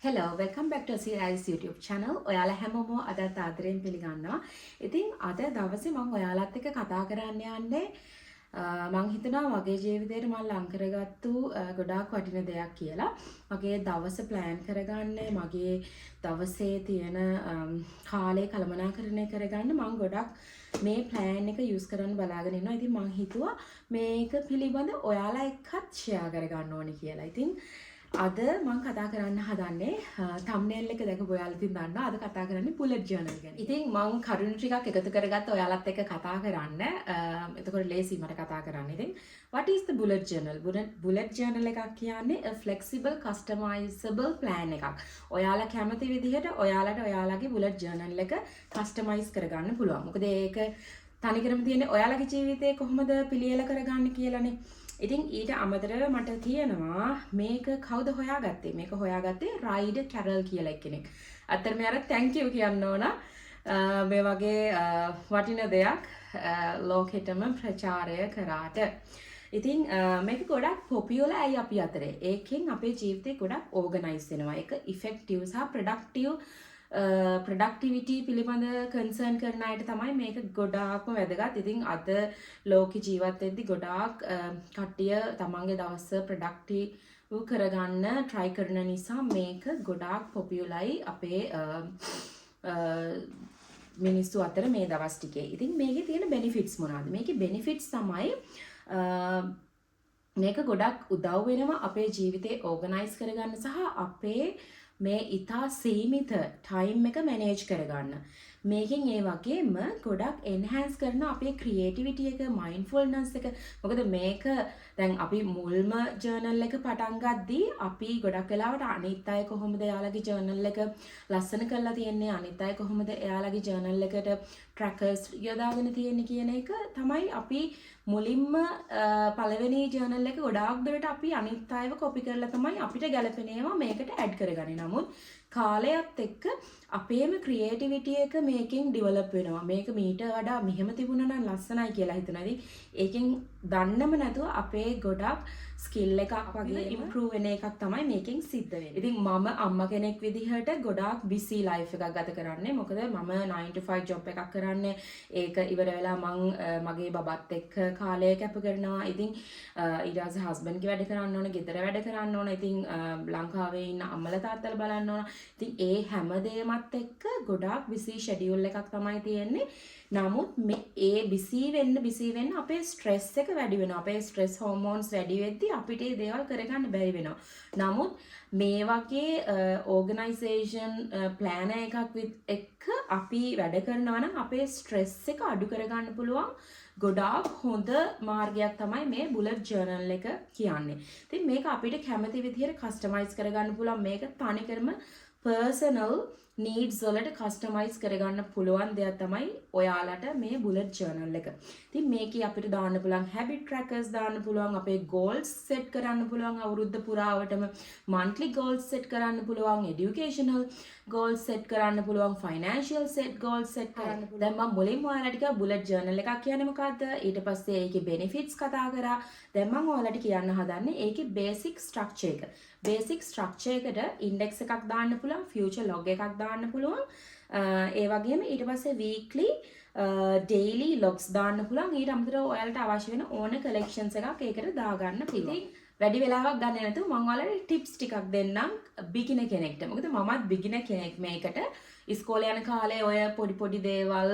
Hello, welcome back to CIS YouTube channel. ඔයාලා හැමෝම අදත් ආදරයෙන් පිළිගන්නවා. ඉතින් අද දවසේ මම ඔයාලත් එක්ක කතා කරන්න යන්නේ මම හිතනවා මගේ ජීවිතේට මම ලං කරගත්තු ගොඩාක් වටින දෙයක් කියලා. මගේ දවස ප්ලෑන් කරගන්න, මගේ දවසේ තියෙන කාලය කළමනාකරණය කරගන්න මම ගොඩක් මේ ප්ලෑන් එක යූස් කරන්න බලාගෙන ඉන්නවා. ඉතින් මම හිතුවා මේක පිළිබඳ ඔයාලා එක්කත් ෂෙයා කරගන්න ඕනේ කියලා. ඉතින් අද මම කතා කරන්න හදන්නේ thumbnail එක දැකපු ඔයාලා ඉතින් දන්නවා අද කතා කරන්නේ bullet journal ගැන. ඉතින් මම කරුණු ටිකක් එකතු කරගත්ත ඔයාලත් එක්ක කතා කරන්න. එතකොට ලේසි මට කතා කරන්න. ඉතින් what is the bullet journal? Bullet journal එකක් කියන්නේ a flexible customizable plan එකක්. ඔයාලා කැමති විදිහට ඔයාලට ඔයාලගේ bullet journal එක customize කරගන්න පුළුවන්. මොකද ඒක තනිකරම තියෙන්නේ ඔයාලගේ ජීවිතේ කොහොමද පිළියෙල කරගන්න කියලානේ. ඉතින් ඊට අමතරව මට තියෙනවා මේක කවුද හොයාගත්තේ? මේක හොයාගත්තේ රයිඩ් කැරල් කියලා කෙනෙක්. අත්‍තරම යාර thank you කියන්න ඕන. මේ වගේ වටින දෙයක් ලෝකෙටම ප්‍රචාරය කරාට. ඉතින් මේක ගොඩක් පොපියුලර් ඇයි අපි අතරේ. ඒකෙන් අපේ ජීවිතේ ගොඩක් ඕගනයිස් වෙනවා. ඒක ඉෆෙක්ටිව් සහ ප්‍රොඩක්ටිව් ප්‍රොඩක්ටිවිටි පිළිබඳ කන්සර්න් කරන අයට තමයි මේක ගොඩාක්ම වැදගත්. ඉතින් අද ලෝකේ ජීවත් වෙද්දි ගොඩාක් කට්ටිය තමන්ගේ දවස ප්‍රොඩක්ටිව් කරගන්න try කරන නිසා මේක ගොඩාක් පොපියුලර්යි අපේ මිනිස්සු අතර මේ දවස් ටිකේ. ඉතින් මේකේ තියෙන benefits මොනවාද? මේකේ benefits තමයි මේක ගොඩක් උදව් වෙනවා අපේ ජීවිතේ ඕගනයිස් කරගන්න සහ අපේ මේ ඉතා සීමිත ටයිම් එක මැනේජ් කරගන්න. මේකෙන් ඒ වගේම ගොඩක් එන්හෑන්ස් කරන අපේ ක්‍රියේටිවිටි එක, මයින්ඩ්ෆුල්නස් එක. මොකද මේක දැන් අපි මුල්ම ජර්නල් එක පටන් ගද්දී අපි ගොඩක් වෙලාවට අනිත් අය කොහොමද එයාලගේ ජර්නල් එක ලස්සන කරලා තියන්නේ, අනිත් අය කොහොමද එයාලගේ ජර්නල් එකට ට්‍රැකර්ස් යොදාගෙන තියෙන්නේ කියන එක තමයි අපි මුලින්ම පළවෙනි ජර්නල් එක ගොඩාක් දුරට අපි අනිත් අයව කොපි කරලා තමයි අපිට ගැලපෙන ඒවා මේකට ඇඩ් කරගන්නේ. නමුත් කාලයත් එක්ක අපේම ක්‍රියේටිවිටි එක මේකෙන් ඩිවලොප් වෙනවා. මේක මීට වඩා මෙහෙම තිබුණා නම් ලස්සනයි කියලා හිතනවා. ඉතින් ඒකෙන් දන්නම නැතුව අපේ ගොඩක් ස්කිල් එකක් වගේ ඉම්ප්‍රූව් වෙන එකක් තමයි මේකෙන් සිද්ධ වෙන්නේ. ඉතින් මම අම්මා කෙනෙක් විදිහට ගොඩාක් බිසි ලයිෆ් එකක් ගත කරන්නේ. මොකද මම 9 to 5 ජොබ් එකක් කරන්නේ. ඒක ඉවර වෙලා මම මගේ බබත් එක්ක කාලය කැප කරනවා. ඉතින් ඊට පස්සේ හස්බන්ඩ්ගේ වැඩ කරන්න ඕන, ගෙදර වැඩ කරන්න ඕන. ඉතින් ලංකාවේ ඉන්න අම්මලා තාත්තලා බලන්න ඕන. ඉතින් ඒ හැමදේමත් එක්ක ගොඩාක් බිසි ෂෙඩියුල් එකක් තමයි තියෙන්නේ. නමුත් මේ ඒ බිසි වෙන්න අපේ ස්ට්‍රෙස් එක වැඩි වෙනවා. අපේ ස්ට්‍රෙස් හෝමෝන්ස් වැඩි වෙද්දී අපිට මේ දේවල් කරගන්න බැරි වෙනවා. නමුත් මේ වගේ ඕගනයිසේෂන් ප්ලෑන් එකක් එක්ක අපි වැඩ කරනවා නම් අපේ ස්ට්‍රෙස් එක අඩු කරගන්න පුළුවන් ගොඩාක් හොඳ මාර්ගයක් තමයි මේ බුලට් ජර්නල් එක කියන්නේ. ඉතින් මේක අපිට කැමති විදිහට කස්ටමයිස් කරගන්න පුළුවන්. මේක තනිකරම පර්සනල් නීඩ්ස් වලට කස්ටමයිස් කරගන්න පුළුවන් දෙයක් තමයි ඔයාලට මේ බුලට් ජර්නල් එක. ඉතින් මේකේ අපිට දාන්න පුළුවන් හැබිට් ට්‍රැකර්ස් දාන්න පුළුවන්, අපේ ගෝල්ස් සෙට් කරන්න පුළුවන් අවුරුද්ද පුරාවටම, මන්ත්ලි ගෝල්ස් සෙට් කරන්න පුළුවන්, এডুকেෂනල් ගෝල්ස් සෙට් කරන්න පුළුවන්, ෆයිනෑන්ෂියල් සෙට් ගෝල්ස් සෙට් කරන්න පුළුවන්. දැන් මම මුලින්ම ඔයාලට කිව්වා බුලට් ජර්නල් එකක් කියන්නේ මොකද්ද? ඊට පස්සේ ඒකේ බෙනිෆිට්ස් කතා කරා. දැන් මම ඔයාලට කියන්න හදන්නේ ඒකේ බේසික් ස්ට්‍රක්චර් එක. බේසික් ස්ට්‍රක්චර් එකට ඉන්ඩෙක්ස් එකක් දාන්න පුළුවන්, ෆියුචර් ලොග් එකක් දාන්න පුළුවන්. ඒ වගේම ඊට පස්සේ වීක්ලි ඩේලි ලොග්ස් දාන්න පුළුවන්. ඊට අමතරව ඔයාලට අවශ්‍ය වෙන ඕන කලෙක්ෂන්ස් එකක් ඒකට දාගන්න පුළුවන්. වැඩි වෙලාවක් ගන්න නැතුව මම ඔයාලට ටිප්ස් ටිකක් දෙන්නම් බිගිනර් කෙනෙක්ට. මොකද මමත් බිගිනර් කෙනෙක් මේකට. ඉස්කෝලේ යන කාලේ ඔය පොඩි දේවල්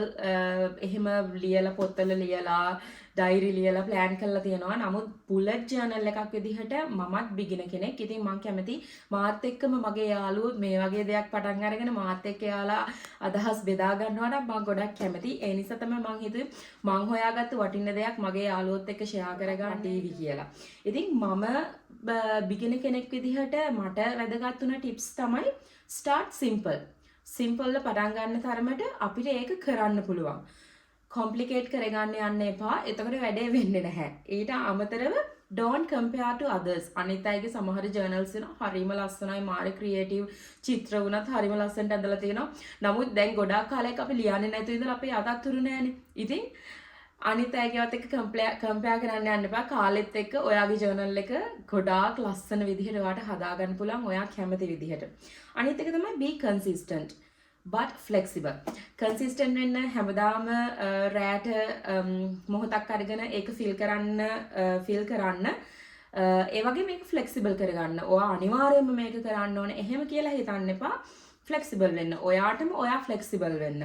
එහෙම ලියලා පොත්වල ලියලා ඩයිරි ලියලා ප්ලෑන් කරලා තියෙනවා. නමුත් බුලට් ජර්නල් එකක් විදිහට මමත් බිගිනර් කෙනෙක්. ඉතින් මම කැමති මාත් එක්කම මගේ යාළුවෝ මේ වගේ දෙයක් පටන් අරගෙන මාත් එක්ක යාලා අදහස් බෙදා ගන්නවා නම් මම ගොඩක් කැමති. ඒ නිසා තමයි මම හිතුවේ මම හොයාගත්ත වටින දෙයක් මගේ යාළුවොත් එක්ක ෂෙයා කරගන්න ටීවී කියලා. ඉතින් මම බිගිනර් කෙනෙක් විදිහට මට වැදගත් වුණ ටිප්ස් තමයි start simple. සිම්පල්ව පටන් ගන්න තරමට අපිට ඒක කරන්න පුළුවන්. කොම්ප්ලිකේට් කරගන්න යන්න එපා. එතකොට වැඩේ වෙන්නේ නැහැ. ඊට අමතරව don't compare to others. අනිත් අයගේ සමහර ජර්නල්ස් වෙනවා හරිම ලස්සනයි, මාර ක්‍රියේටිව් චිත්‍ර වුණත් හරිම ලස්සනට ඇඳලා තියෙනවා. නමුත් දැන් ගොඩාක් කාලයක් අපි ලියන්නේ නැතුව ඉඳලා අපේ අතත් තුරු නැහැනේ. ඉතින් අනිත් අයගේවත් එක්ක කම්පෙයාර් කරන්න යන්න එපා. කාලෙත් එක්ක ඔයාගේ ජර්නල් එක ගොඩාක් ලස්සන විදිහට ඔයාට හදාගන්න පුළුවන් ඔයා කැමති විදිහට. අනිත් එක තමයි be consistent but flexible. consistent වෙන්න හැමදාම රැට මොහොතක් අරගෙන ඒක ෆිල් කරන්න ඒ වගේ මේක ෆ්ලෙක්සිබල් කරගන්න. ඔයා අනිවාර්යයෙන්ම මේක කරන්න ඕනේ එහෙම කියලා හිතන්න එපා. ෆ්ලෙක්සිබල් වෙන්න. ඔයාටම ඔයා ෆ්ලෙක්සිබල් වෙන්න.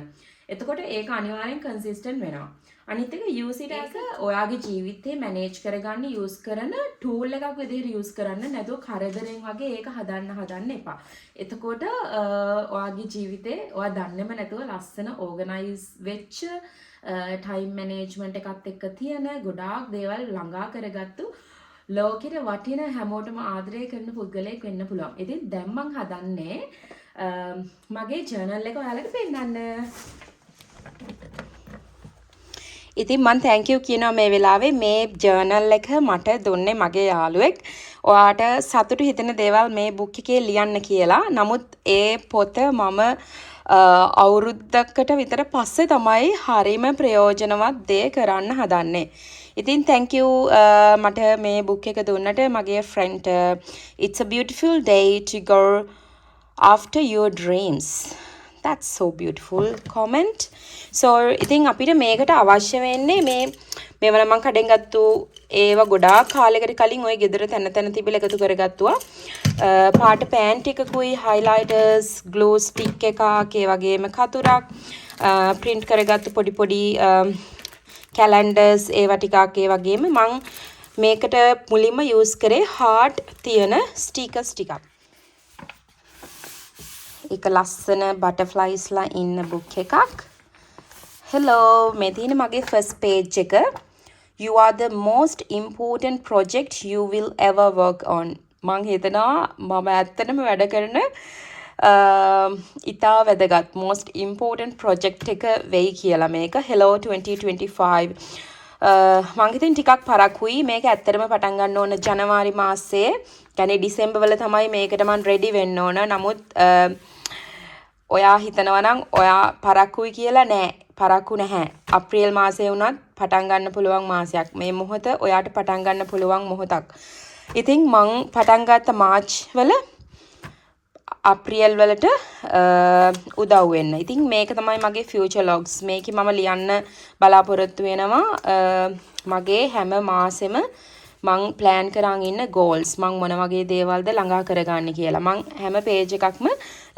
එතකොට ඒක අනිවාර්යෙන් කන්සිස්ටන්ට් වෙනවා. අනිත් එක use it as ඔයාගේ ජීවිතේ මැනේජ් කරගන්න යූස් කරන ටූල් එකක් විදිහට යූස් කරන්න නැතුව කරදරෙන් වගේ ඒක හදන්න එපා. එතකොට ඔයාගේ ජීවිතේ ඔයා දන්නේම නැතුව ලස්සන ඕගනයිස් වෙච්ච ටයිම් මැනේජ්මන්ට් එකත් එක්ක තියෙන ගොඩාක් දේවල් ළඟා කරගත්තු ලෝකෙට වටින හැමෝටම ආදරය කරන පුද්ගලයෙක් වෙන්න පුළුවන්. ඉතින් දැන් මං හදන්නේ මගේ ජර්නල් එක ඔයාලට පෙන්නන්න. ඉතින් මම thank you කියනවා මේ වෙලාවේ මේ ජර්නල් එක මට දුන්නේ මගේ යාළුවෙක්. ඔයාට සතුටු හිතෙන දේවල් මේ බුක් එකේ ලියන්න කියලා. නමුත් ඒ පොත මම අවුරුද්දකට විතර පස්සේ තමයි හරිම ප්‍රයෝජනවත් දේ කරන්න හදන්නේ. ඉතින් thank you මට මේ බුක් එක දුන්නට මගේ friend. It's a beautiful day to go after your dreams. That's so beautiful comment. So ඉතින් අපිට මේකට අවශ්‍ය වෙන්නේ මේවල මම කඩෙන් ගත්තු ඒවා ගොඩාක් කාලයකට කලින් ওই ගෙදර තැන තිබිලා එකතු කරගත්තුවා. පාට පෑන් ටිකකුයි highlighters, glue stick එකක්, ඒ වගේම කතුරක්, print කරගත්තු පොඩි calendars ඒවා ටිකක්, ඒ වගේම මම මේකට මුලින්ම use කරේ heart තියෙන stickers ටිකක්. එක ලස්සන butterflies ලා ඉන්න book එකක්. Hello, මේ තියෙන මගේ first page එක. You are the most important project you will ever work on. මං හිතනවා මම ඇත්තටම වැඩ කරන ඉතා වැදගත් most important project එක වෙයි කියලා මේක. Hello 2025. මං හිතින් ටිකක් පරක්කුයි මේක ඇත්තටම පටන් ගන්න ඕන ජනවාරි මාසයේ. يعني ඩිසෙම්බර් වල තමයි මේකට මං ready වෙන්න ඕන. නමුත් ඔයා හිතනවා නම් ඔයා පරක්කුයි කියලා නෑ. පරක්කු නැහැ. අප්‍රේල් මාසයේ වුණත් පටන් ගන්න පුළුවන් මාසයක්. මේ මොහොත ඔයාට පටන් ගන්න පුළුවන් මොහොතක්. ඉතින් මං පටන් ගත්ත මාර්ච් වල අප්‍රේල් වලට උදව් වෙන්න. ඉතින් මේක තමයි මගේ future logs. මේකේ මම ලියන්න බලාපොරොත්තු වෙනවා මගේ හැම මාසෙම මං plan කරන් ඉන්න goals. මං මොන වගේ දේවල්ද ළඟා කරගන්නේ කියලා. මං හැම page එකක්ම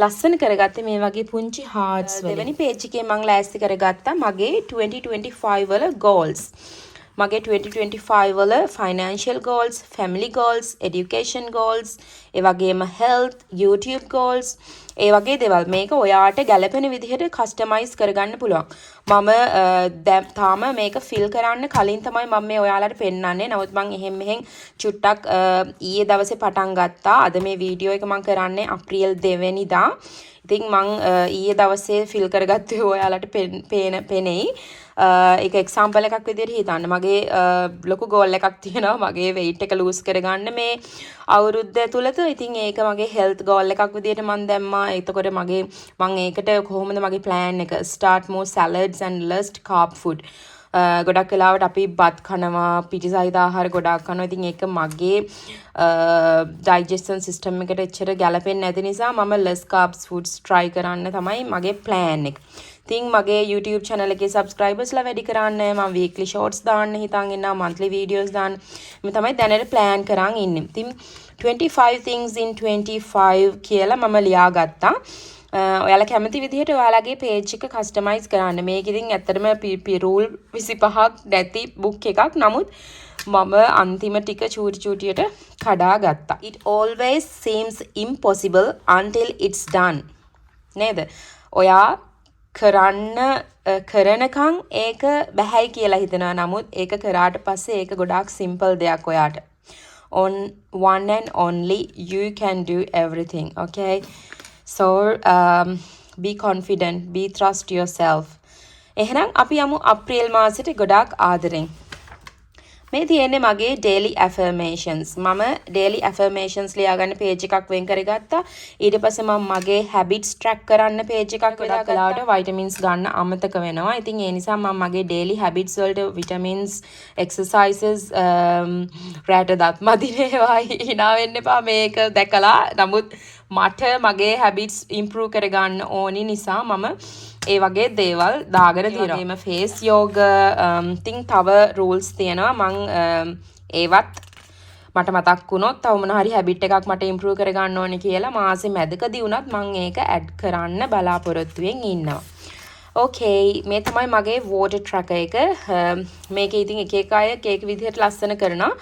ලස්සන කරගත්තේ මේ වගේ පුංචි hearts වලින්. දෙවෙනි page එකේ මං ලෑස්ති කරගත්තා මගේ 2025 වල goals. මගේ 2025 වල financial goals, family goals, education goals, ඒ වගේම health, YouTube goals, ඒ වගේ දේවල්. මේක ඔයාට ගැළපෙන විදිහට customize කරගන්න පුළුවන්. මම තාම මේක fill කරන්න කලින් තමයි මම මේ ඔයාලට පෙන්නන්නේ. නමුත් මම එහෙන් චුට්ටක් ඊයේ දවසේ පටන් ගත්තා. අද මේ වීඩියෝ එක මම කරන්නේ අප්‍රේල් 2 වෙනිදා. ඉතින් මං ඊයේ දවසේ fill කරගත්තේ ඔයාලට පෙනෙයි. ඒක එක්සැම්පල් එකක් විදිහට හිතන්න. මගේ ලොකු ගෝල් එකක් තියෙනවා මගේ weight එක lose කරගන්න මේ අවුරුද්ද තුලත. ඉතින් ඒක මගේ health goal එකක් විදිහට මම දැම්මා. එතකොට මම ඒකට කොහොමද මගේ plan එක start more salads and less carb food. ගොඩක් වෙලාවට අපි බත් කනවා, පිටිසහිත ආහාර ගොඩක් කනවා. ඉතින් ඒක මගේ digestion system එකට එච්චර ගැලපෙන්නේ නැති නිසා මම less carbs foods try කරන්න තමයි මගේ plan එක. ඉතින් මගේ YouTube channel එකේ subscribers ලා වැඩි කරන්න මම weekly shorts දාන්න හිතන් ඉන්නවා, monthly videos දාන්න. මේ තමයි දැනට plan කරන් ඉන්නේ. ඉතින් 25 things in 25 කියලා මම ලියාගත්තා. ඔයාලා කැමති විදිහට ඔයාලගේ page එක customize කරන්න. මේක ඉතින් ඇත්තටම rule 25ක් නැති book එකක්. නමුත් මම අන්තිම ටික චූටියට කඩා ගත්තා. It always seems impossible until it's done. නේද? ඔයා කරනකම් ඒක බැහැයි කියලා හිතනවා. නමුත් ඒක කරාට පස්සේ ඒක ගොඩාක් simple දෙයක් ඔයාට. On one and only you can do everything. Okay? So be confident, be trust yourself. එහෙනම් අපි යමු අප්‍රේල් මාසෙට ගොඩාක් ආදරෙන්. මේ තියෙන්නේ මගේ daily affirmations. මම daily affirmations ලියාගන්න page එකක් වෙන් කරගත්තා. ඊට පස්සේ මම මගේ habits track කරන්න page එකක් ගොඩක් වෙලාවට vitamins ගන්න අමතක වෙනවා. ඉතින් ඒ නිසා මම මගේ daily habits වලට vitamins exercises රැට දත් මදිනේවා hina වෙන්න එපා මේක දැකලා. නමුත් මට මගේ habits improve කරගන්න ඕනි නිසා මම ඒ වගේ දේවල් දාගෙන තියෙනවා. ඒම ෆේස් යෝග ඉතින් තව රූල්ස් තියෙනවා. මං ඒවත් මට මතක් වුණොත් තව මොන හරි හැබිට් එකක් මට ඉම්ප්‍රූව් කරගන්න ඕනේ කියලා මාසෙ මැදකදී වුණත් මං ඒක ඇඩ් කරන්න බලාපොරොත්තුවෙන් ඉන්නවා. ඕකේ, මේ තමයි මගේ වෝටර් ට්‍රැකර් එක. මේක ඉතින් එක එක අය එක එක විදිහට ලස්සන කරනවා.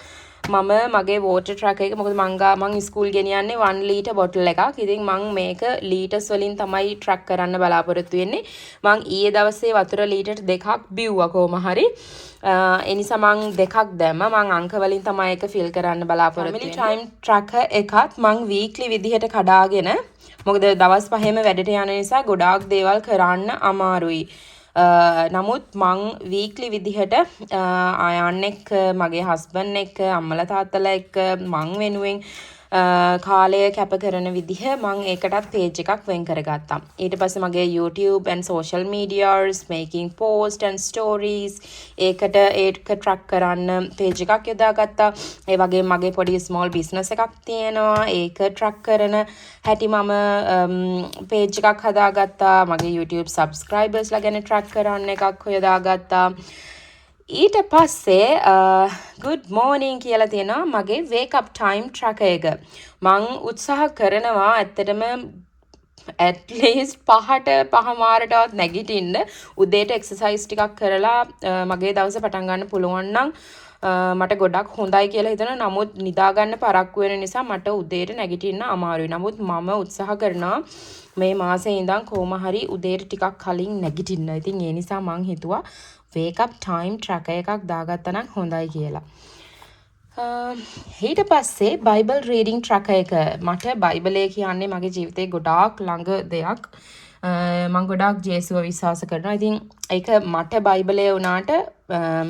මම මගේ වෝටර් ට්‍රැකර් එක මොකද මං ස්කූල් ගෙනියන්නේ 1 ලීටර් බොටල් එකක්. ඉතින් මං මේක ලීටර්ස් වලින් තමයි ට්‍රැක් කරන්න බලාපොරොත්තු වෙන්නේ. මං ඊයේ දවසේ වතුර ලීටර් 2ක් බිව්වා කොහොම හරි. ඒ නිසා මං 2ක් දැම්මා. මං අංක වලින් තමයි ඒක ෆිල් කරන්න බලාපොරොත්තු වෙන්නේ. ටයිම් ට්‍රැකර් එකත් මං වීක්ලි විදිහට කඩාගෙන මොකද දවස් 5ම වැඩට යන නිසා ගොඩාක් දේවල් කරන්න අමාරුයි. නමුත් මං වීක්ලි විදිහට අයන්න එක්ක මගේ හස්බන්ඩ් එක්ක අම්මලා තාත්තලා එක්ක මං වෙනුවෙන් කාලය කැප කරන විදිහ මං ඒකටත් page එකක් වෙන් කරගත්තා. ඊට පස්සේ මගේ YouTube and social medias making post and stories ඒක track කරන්න page එකක් යොදාගත්තා. ඒ වගේ මගේ පොඩි small business එකක් තියෙනවා. ඒක track කරන හැටි මම page එකක් හදාගත්තා. මගේ YouTube subscribers ලා ගැන track කරන්න එකක් යොදාගත්තා. ඊට පස්සේ good morning කියලා තියෙනවා මගේ wake up time tracker එක. මං උත්සාහ කරනවා ඇත්තටම at least 5:05ටවත් නැගිටින්න උදේට exercise ටිකක් කරලා මගේ දවස පටන් ගන්න පුළුවන් නම් මට ගොඩක් හොඳයි කියලා හිතෙනවා. නමුත් නිදා ගන්න පරක්කු වෙන නිසා මට උදේට නැගිටින්න අමාරුයි. නමුත් මම උත්සාහ කරනවා මේ මාසේ ඉඳන් කොහොම හරි උදේට ටිකක් කලින් නැගිටින්න. ඉතින් ඒ නිසා මං හිතුවා wake up time tracker එකක් දාගත්තා නම් හොඳයි කියලා. ඊට පස්සේ Bible reading tracker එක. මට බයිබලය කියන්නේ මගේ ජීවිතේ ගොඩාක් ළඟ දෙයක්. මම ගොඩාක් ජේසුව විශ්වාස කරනවා. ඉතින් ඒක මට බයිබලය වුණාට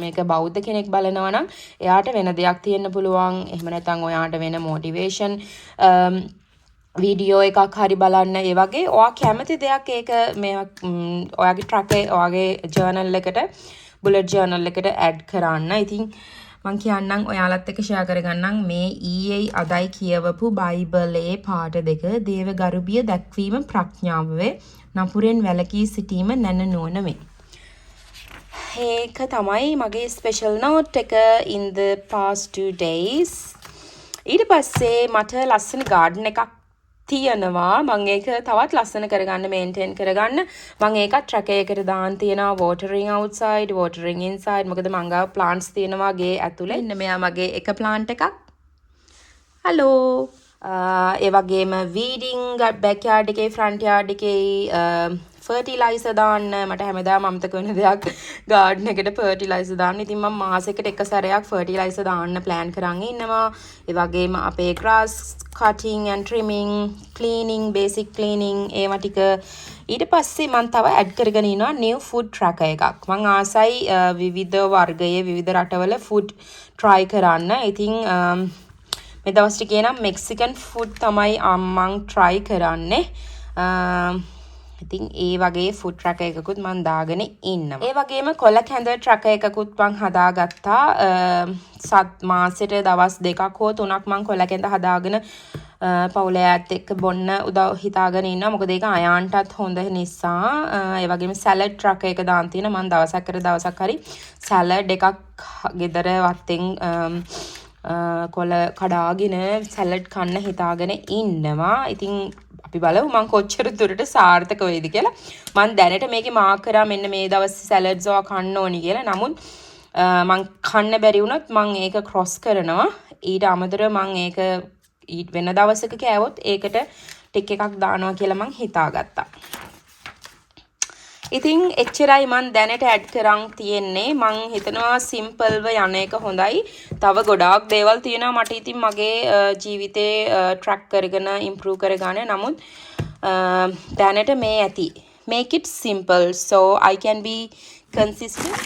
මේක බෞද්ධ කෙනෙක් බලනවා නම් එයාට වෙන දෙයක් තියෙන්න පුළුවන්. එහෙම නැත්නම් ඔයාට වෙන motivation වීඩියෝ එකක් හරි බලන්න. ඒ වගේ ඔයා කැමති දෙයක් ඒක මේ ඔයාගේ tracker ඔයාගේ journal එකට bullet journal එකට add කරන්න. ඉතින් මං කියන්නම් ඔයාලත් එක්ක share කරගන්නම් මේ ඊයේ අදයි කියවපු බයිබලයේ පාඩ දෙක. දේව ගරුබිය දැක්වීම ප්‍රඥාව වේ. නපුරෙන් වැළකී සිටීම නැන නුවණ වේ. ඒක තමයි මගේ special note එක in the past 2 days. ඊට පස්සේ මට ලස්සන garden එකක් තියෙනවා. මම ඒක තවත් ලස්සන කරගන්න මේන්ටේන් කරගන්න මම ඒකත් tracker එකට දාන්න තියෙනවා. watering outside watering inside. මොකද මං ගාව plants තියෙනවා ගේ ඇතුලේ. ඉන්න මෙයා මගේ එක plant එකක්. හලෝ. ඒ වගේම weeding backyard එකේ front yard එකේ fertilizer දාන්න මට හැමදාම අමතක වෙන දෙයක් garden එකට fertilizer දාන්න. ඉතින් මම මාසෙකට එක සැරයක් fertilizer දාන්න plan කරන් ඉන්නවා. ඒ වගේම අපේ grass cutting and trimming, cleaning, basic cleaning ඒවා ටික. ඊට පස්සේ මම තව add කරගෙන ඉනවා new food tracker එකක්. මම ආසයි විවිධ වර්ගයේ විවිධ රටවල food try කරන්න. ඉතින් මේ දවස් ටිකේ නම් Mexican food තමයි මම try කරන්නේ. ඉතින් ඒ වගේ food tracker එකකුත් මම දාගෙන ඉන්නවා. ඒ වගේම කොළ කැඳ tracker එකකුත් මම හදාගත්තා. මාසෙට දවස් 2ක් හෝ 3ක් මම කොළ කැඳ හදාගෙන පවුලේ අයත් එක්ක බොන්න උදව් හිතාගෙන ඉන්නවා. මොකද ඒක අයාන්ටත් හොඳ නිසා. ඒ වගේම salad tracker එක දාන් තියෙනවා. මම දවසක් හරි salad එකක් ගෙදර වත්තෙන් කොළ කඩාගෙන salad කන්න හිතාගෙන ඉන්නවා. ඉතින් අපි බලමු මම කොච්චර දුරට සාර්ථක වෙයිද කියලා. මම දැනට මේකේ මාක් කරා මෙන්න මේ දවසේ සලාඩ්ස් ඔයා කන්න ඕනි කියලා. නමුත් මම කන්න බැරි වුණොත් මම ඒක ක්‍රොස් කරනවා. ඊට අමතරව මම ඒක වෙන දවසක කෑවොත් ඒකට ටික් එකක් දානවා කියලා මම හිතාගත්තා. ඉතින් එච්චරයි මම දැනට ඇඩ් කරන් තියෙන්නේ. මම හිතනවා සිම්පල්ව යන එක හොඳයි. තව ගොඩාක් දේවල් තියෙනවා මට ඉතින් මගේ ජීවිතේ ට්‍රැක් කරගෙන ඉම්ප්‍රූව් කරගන්න. නමුත් දැනට මේ ඇති. Make it simple so I can be consistent.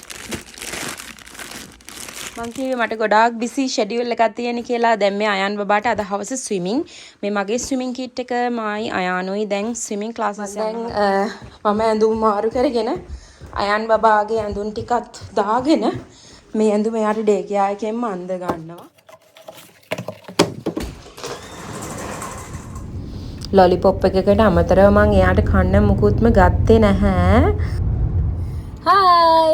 මං කිව්වේ මට ගොඩාක් බිසි ෂෙඩියුල් එකක් තියෙන කියලා. දැන් මේ අයන් බබාට අද හවස ස්විමින්. මේ මගේ ස්විමින් කිට් එක මායි අයානුයි දැන් ස්විමින් ක්ලාසස් යනවා. මම ඇඳුම් මාරු කරගෙන අයන් බබාගේ ඇඳුම් ටිකත් දාගෙන මේ ඇඳුම එයාට ඩේ කියා එකෙන්ම අඳ ගන්නවා. ලොලිපොප් එකකට අමතරව මං එයාට කන්න මුකුත්ම ගත්තේ නැහැ. Hi!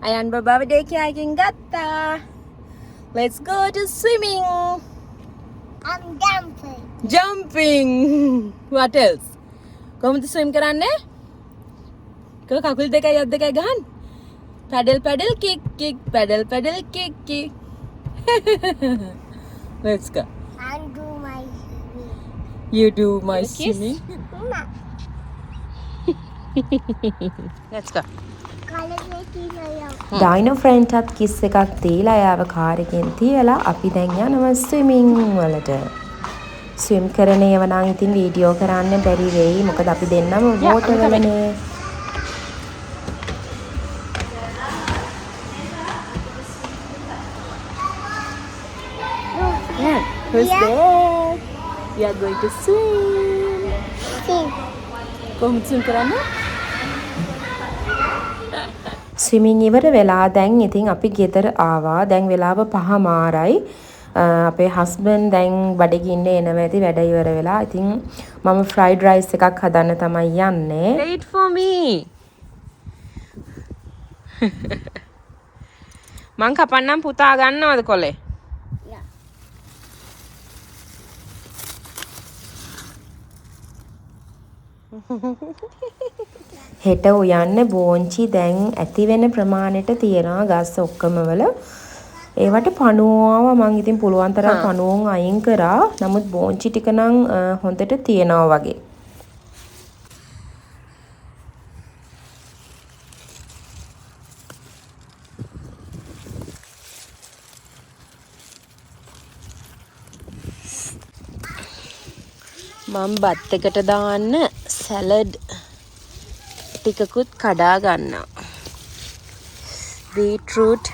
Ayan babaw day kaya king gata. Let's go to swimming. I'm jumping. Jumping. What else? කොහොමද swim කරන්නේ? කකුල් දෙකයි අත් දෙකයි ගහන්න. Paddle kick kick paddle kick kick. Let's go. I do my swimming. You do my swimming. Let's go. Dino ෆ්‍රෙන්ට්ටත් kiss එකක් දීලා එයාව කාර් එකෙන් තියලා අපි දැන් යනවා ස්විමින් වලට. ස්විම් කරන ඒවා නම් ඉතින් වීඩියෝ කරන්න බැරි වෙයි. මොකද අපි දෙන්නම water වලනේ. Yeah, who's there? We are going to swim. කොහොමද swim කරන්නේ? ස්විමින් ඉවර වෙලා දැන් ඉතින් අපි ගෙදර ආවා. දැන් වෙලාව 5:00මාරයි. අපේ හස්බන්ඩ් දැන් බඩගින්න එනවා ඇති වැඩ ඉවර වෙලා. ඉතින් මම ෆ්‍රයිඩ් රයිස් එකක් හදන්න තමයි යන්නේ. Wait for me. මං කපන්නම් පුතා ගන්නවද කොලේ? හෙට උයන්න බෝංචි දැන් ඇති වෙන ප්‍රමාණයට තියනවා ගස් ඔක්කොම වල. ඒවට පණුවව මං ඉතින් පුළුවන් තරම් පණුවන් අයින් කරා. නමුත් බෝංචි ටික නම් හොඳට තියනවා වගේ. මම බත් එකට දාන්න සැලඩ් ටිකකුත් කඩා ගන්නවා. බීට්‍රූට්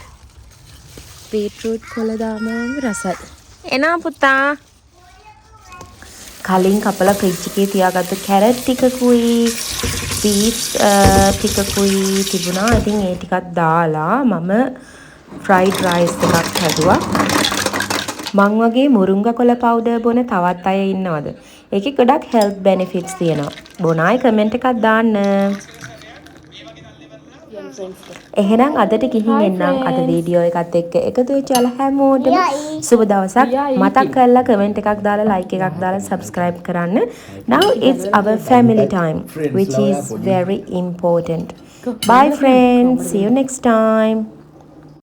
කොළ දාමම රසයි. එනවා පුතා. කලින් කපලා ෆ්‍රිජ් එකේ තියාගත්ත කැරට් ටිකකුයි බීට් ටිකකුයි තිබුණා. ඉතින් ඒ ටිකක් දාලා මම ෆ්‍රයිඩ් රයිස් එකක් හැදුවා. මං වගේ මුරුංගා කොළ පවුඩර් බොන තවත් අය ඉන්නවද? ඒකේ ගොඩක් හෙල්ත් බෙනිෆිට්ස් තියෙනවා. බොන අය කමෙන්ට් එකක් දාන්න. එහෙනම් අදට ගිහින් එන්නම්. අද වීඩියෝ එකත් එක්ක එකතු වෙච්ච අය හැමෝටම සුබ දවසක්. මතක් කරලා කමෙන්ට් එකක් දාලා ලයික් එකක් දාලා subscribe කරන්න. Now it's our family time which is very important. Bye friends. See you next time.